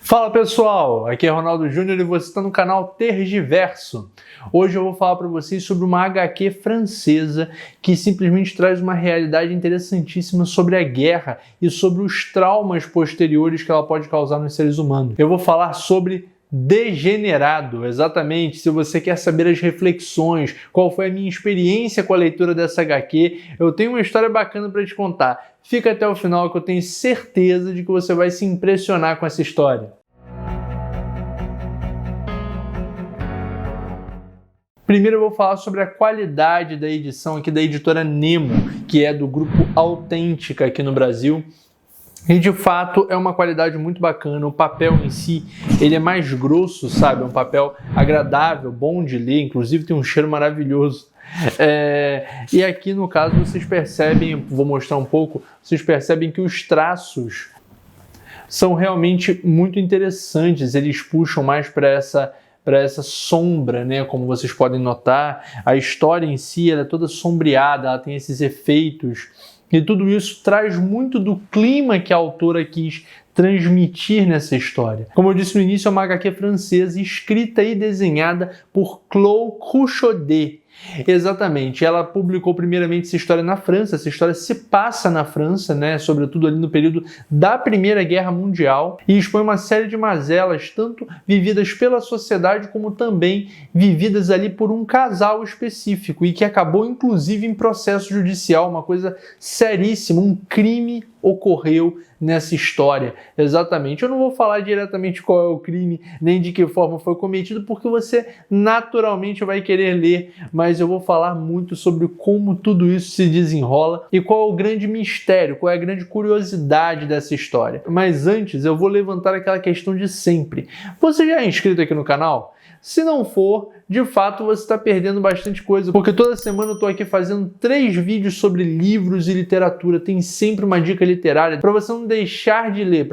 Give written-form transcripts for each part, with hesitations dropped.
Fala pessoal, aqui é Ronaldo Júnior e você está no canal Tergiverso. Hoje eu vou falar para vocês sobre uma HQ francesa que simplesmente traz uma realidade interessantíssima sobre a guerra e sobre os traumas posteriores que ela pode causar nos seres humanos. Eu vou falar sobre Degenerado, exatamente. Se você quer saber as reflexões, qual foi a minha experiência com a leitura dessa HQ, eu tenho uma história bacana para te contar. Fica até o final que eu tenho certeza de que você vai se impressionar com essa história. Primeiro eu vou falar sobre a qualidade da edição aqui da editora Nemo, que é do grupo Autêntica aqui no Brasil. E de fato é uma qualidade muito bacana, o papel em si ele é mais grosso, sabe? É um papel agradável, bom de ler, inclusive tem um cheiro maravilhoso. E aqui no caso vocês percebem, vou mostrar um pouco, vocês percebem que os traços são realmente muito interessantes, eles puxam mais para essa sombra, né? Como vocês podem notar, a história em si ela é toda sombreada, ela tem esses efeitos. E tudo isso traz muito do clima que a autora quis transmitir nessa história. Como eu disse no início, é uma HQ francesa escrita e desenhada por Claude Crouchodet. Exatamente, ela publicou primeiramente essa história na França, essa história se passa na França, né, sobretudo ali no período da Primeira Guerra Mundial, e expõe uma série de mazelas, tanto vividas pela sociedade como também vividas ali por um casal específico, e que acabou inclusive em processo judicial, uma coisa seríssima, um crime ocorreu nessa história. Exatamente. Eu não vou falar diretamente qual é o crime, nem de que forma foi cometido, porque você naturalmente vai querer ler, mas eu vou falar muito sobre como tudo isso se desenrola e qual é o grande mistério, qual é a grande curiosidade dessa história. Mas antes, eu vou levantar aquela questão de sempre. Você já é inscrito aqui no canal? Se não for, de fato você está perdendo bastante coisa, porque toda semana eu estou aqui fazendo 3 vídeos sobre livros e literatura, tem sempre uma dica literária para você não deixar de ler,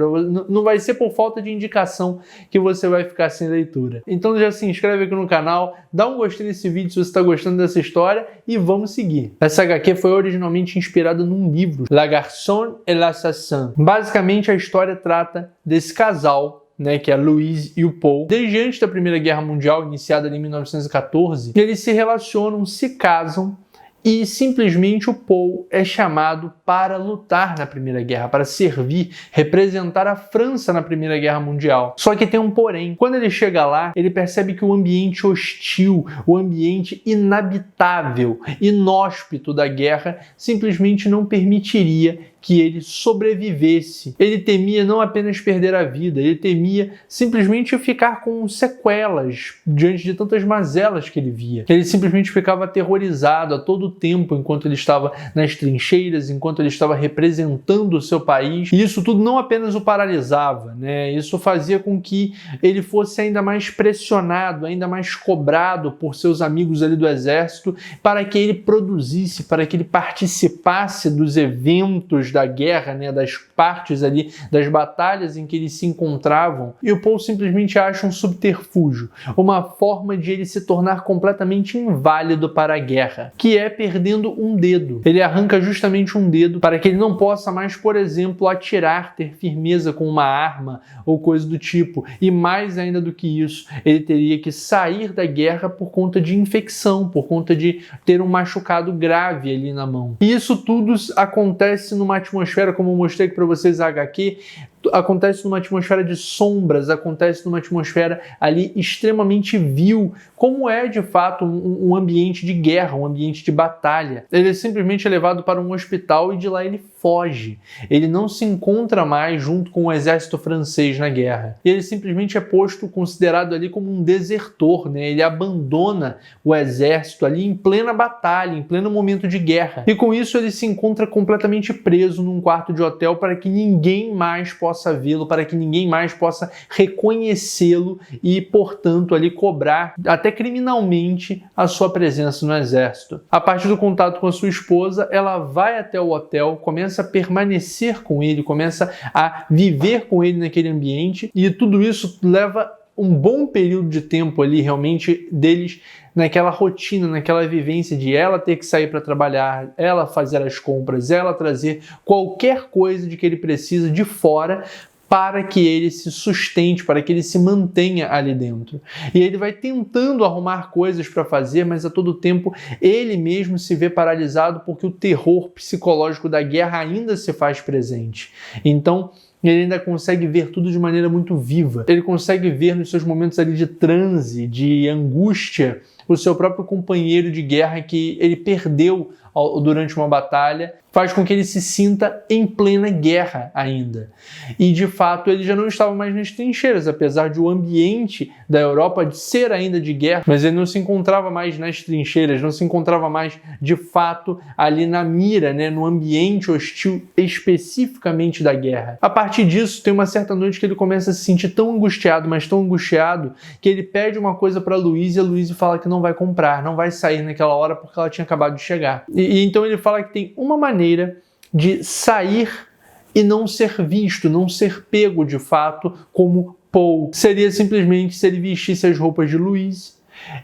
não vai ser por falta de indicação que você vai ficar sem leitura. Então já se inscreve aqui no canal, dá um gostei nesse vídeo se você está gostando dessa história e vamos seguir. Essa HQ foi originalmente inspirada num livro, La Garçon et l'Assassin. Basicamente a história trata desse casal, né, que é a Louise e o Paul, desde antes da Primeira Guerra Mundial, iniciada ali em 1914, eles se relacionam, se casam e simplesmente o Paul é chamado para lutar na Primeira Guerra, para servir, representar a França na Primeira Guerra Mundial. Só que tem um porém. Quando ele chega lá, ele percebe que o ambiente hostil, o ambiente inabitável, inóspito da guerra, simplesmente não permitiria que ele sobrevivesse. Ele temia não apenas perder a vida, ele temia simplesmente ficar com sequelas diante de tantas mazelas que ele via. Ele simplesmente ficava aterrorizado a todo tempo enquanto ele estava nas trincheiras, enquanto ele estava representando o seu país. E isso tudo não apenas o paralisava, né? Isso fazia com que ele fosse ainda mais pressionado, ainda mais cobrado por seus amigos ali do exército para que ele produzisse, para que ele participasse dos eventos da guerra, né, das partes ali, das batalhas em que eles se encontravam. E o Paul simplesmente acha um subterfúgio, uma forma de ele se tornar completamente inválido para a guerra, que é perdendo um dedo. Ele arranca justamente um dedo para que ele não possa mais, por exemplo, atirar, ter firmeza com uma arma ou coisa do tipo. E mais ainda do que isso, ele teria que sair da guerra por conta de infecção, por conta de ter um machucado grave ali na mão. E isso tudo acontece numa atmosfera, como eu mostrei aqui para vocês a HQ, acontece numa atmosfera de sombras, acontece numa atmosfera ali extremamente vil, como é de fato um ambiente de guerra, um ambiente de batalha. Ele é simplesmente levado para um hospital e de lá ele foge. Ele não se encontra mais junto com o exército francês na guerra. E ele simplesmente é posto, considerado ali como um desertor, né? Ele abandona o exército ali em plena batalha, em pleno momento de guerra. E com isso ele se encontra completamente preso num quarto de hotel para que ninguém mais possa vê-lo, para que ninguém mais possa reconhecê-lo e, portanto, ali cobrar, até criminalmente, a sua presença no exército. A partir do contato com a sua esposa, ela vai até o hotel, começa a permanecer com ele, começa a viver com ele naquele ambiente, e tudo isso leva um bom período de tempo ali, realmente, deles naquela rotina, naquela vivência de ela ter que sair para trabalhar, ela fazer as compras, ela trazer qualquer coisa de que ele precisa de fora para que ele se sustente, para que ele se mantenha ali dentro. E ele vai tentando arrumar coisas para fazer, mas a todo tempo ele mesmo se vê paralisado porque o terror psicológico da guerra ainda se faz presente. Então, ele ainda consegue ver tudo de maneira muito viva. Ele consegue ver nos seus momentos ali de transe, de angústia, o seu próprio companheiro de guerra que ele perdeu durante uma batalha, faz com que ele se sinta em plena guerra ainda. E, de fato, ele já não estava mais nas trincheiras, apesar de o ambiente da Europa ser ainda de guerra, mas ele não se encontrava mais nas trincheiras, não se encontrava mais, de fato, ali na mira, né, no ambiente hostil especificamente da guerra. A partir disso, tem uma certa noite que ele começa a se sentir tão angustiado, mas tão angustiado, que ele pede uma coisa para Louise e a Louise fala que não vai comprar, não vai sair naquela hora porque ela tinha acabado de chegar. E então ele fala que tem uma maneira de sair e não ser visto, não ser pego de fato como Paul. Seria simplesmente se ele vestisse as roupas de Louise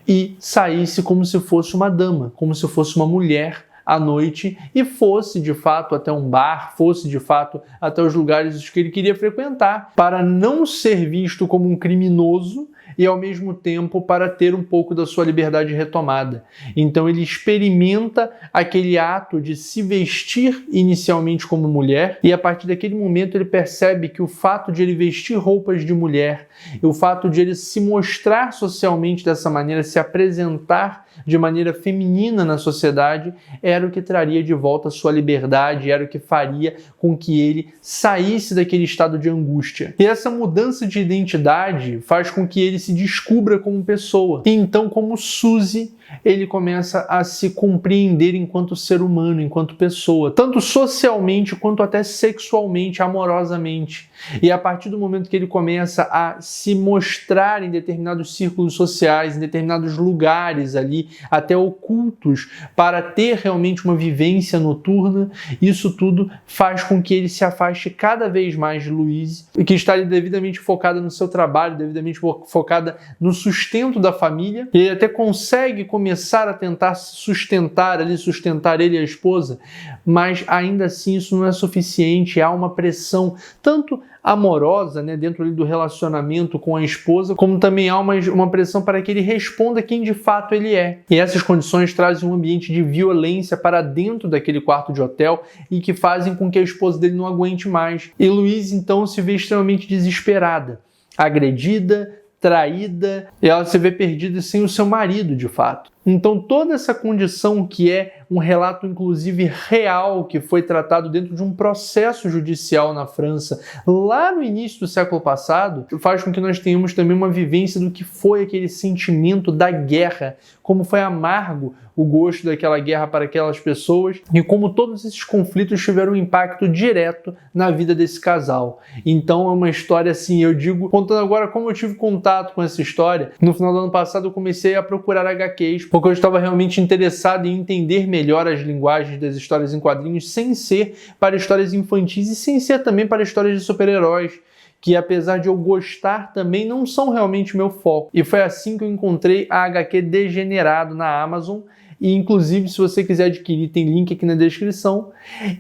e saísse como se fosse uma dama, como se fosse uma mulher à noite e fosse de fato até um bar, fosse de fato até os lugares que ele queria frequentar, para não ser visto como um criminoso e ao mesmo tempo para ter um pouco da sua liberdade retomada. Então ele experimenta aquele ato de se vestir inicialmente como mulher e a partir daquele momento ele percebe que o fato de ele vestir roupas de mulher e o fato de ele se mostrar socialmente dessa maneira, se apresentar de maneira feminina na sociedade, era o que traria de volta a sua liberdade, era o que faria com que ele saísse daquele estado de angústia. E essa mudança de identidade faz com que ele se descubra como pessoa. E então, como Suzy, ele começa a se compreender enquanto ser humano, enquanto pessoa, tanto socialmente quanto até sexualmente, amorosamente. E a partir do momento que ele começa a se mostrar em determinados círculos sociais, em determinados lugares ali, até ocultos, para ter realmente uma vivência noturna, isso tudo faz com que ele se afaste cada vez mais de Louise, que está ali devidamente focada no seu trabalho, devidamente focada no sustento da família. E ele até consegue começar a tentar sustentar ele e a esposa, mas ainda assim isso não é suficiente, há uma pressão tanto amorosa, né, dentro ali do relacionamento com a esposa, como também há uma pressão para que ele responda quem de fato ele é. E essas condições trazem um ambiente de violência para dentro daquele quarto de hotel e que fazem com que a esposa dele não aguente mais. E Louise então se vê extremamente desesperada, agredida, traída, e ela se vê perdida sem o seu marido de fato. Então toda essa condição, que é um relato inclusive real, que foi tratado dentro de um processo judicial na França lá no início do século passado, faz com que nós tenhamos também uma vivência do que foi aquele sentimento da guerra, como foi amargo o gosto daquela guerra para aquelas pessoas e como todos esses conflitos tiveram um impacto direto na vida desse casal. Então é uma história assim, eu digo, contando agora como eu tive contato com essa história, no final do ano passado eu comecei a procurar HQs, porque eu estava realmente interessado em entender melhor as linguagens das histórias em quadrinhos, sem ser para histórias infantis e sem ser também para histórias de super-heróis, que apesar de eu gostar também não são realmente meu foco. E foi assim que eu encontrei a HQ Degenerado na Amazon, e inclusive se você quiser adquirir tem link aqui na descrição,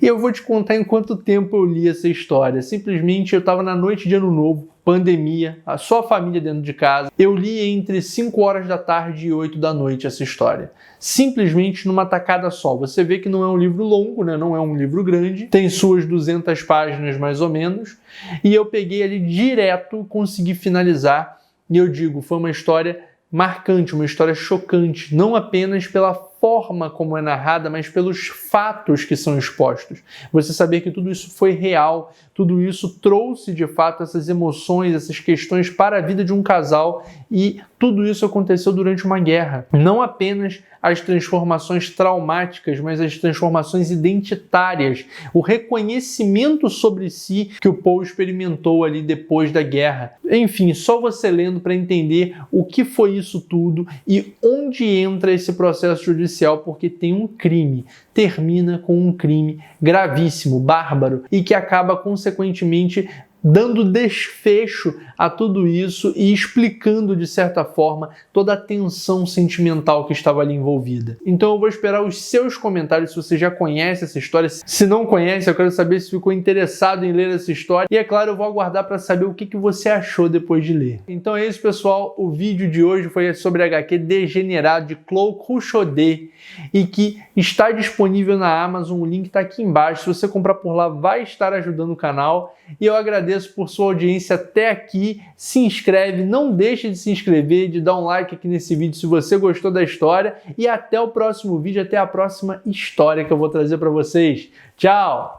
e eu vou te contar em quanto tempo eu li essa história. Simplesmente eu estava na noite de Ano Novo, pandemia, só a família dentro de casa. Eu li entre 5 horas da tarde e 8 da noite essa história. Simplesmente numa tacada só. Você vê que não é um livro longo, né? Não é um livro grande, tem suas 200 páginas mais ou menos, e eu peguei ali direto, consegui finalizar, e eu digo, foi uma história marcante, uma história chocante, não apenas pela forma como é narrada, mas pelos fatos que são expostos. Você saber que tudo isso foi real, tudo isso trouxe de fato essas emoções, essas questões para a vida de um casal, e tudo isso aconteceu durante uma guerra. Não apenas as transformações traumáticas, mas as transformações identitárias, o reconhecimento sobre si que o Paul experimentou ali depois da guerra. Enfim, só você lendo para entender o que foi isso tudo e onde entra esse processo judicial, porque tem um crime, termina com um crime gravíssimo, bárbaro, e que acaba consequentemente dando desfecho a tudo isso e explicando, de certa forma, toda a tensão sentimental que estava ali envolvida. Então eu vou esperar os seus comentários se você já conhece essa história. Se não conhece, eu quero saber se ficou interessado em ler essa história. E é claro, eu vou aguardar para saber o que você achou depois de ler. Então é isso, pessoal. O vídeo de hoje foi sobre a HQ Degenerado de Chloe Cruchot e que está disponível na Amazon. O link está aqui embaixo. Se você comprar por lá, vai estar ajudando o canal. E eu agradeço por sua audiência até aqui. Se inscreve, não deixe de se inscrever, de dar um like aqui nesse vídeo se você gostou da história. E até o próximo vídeo, até a próxima história que eu vou trazer para vocês. Tchau!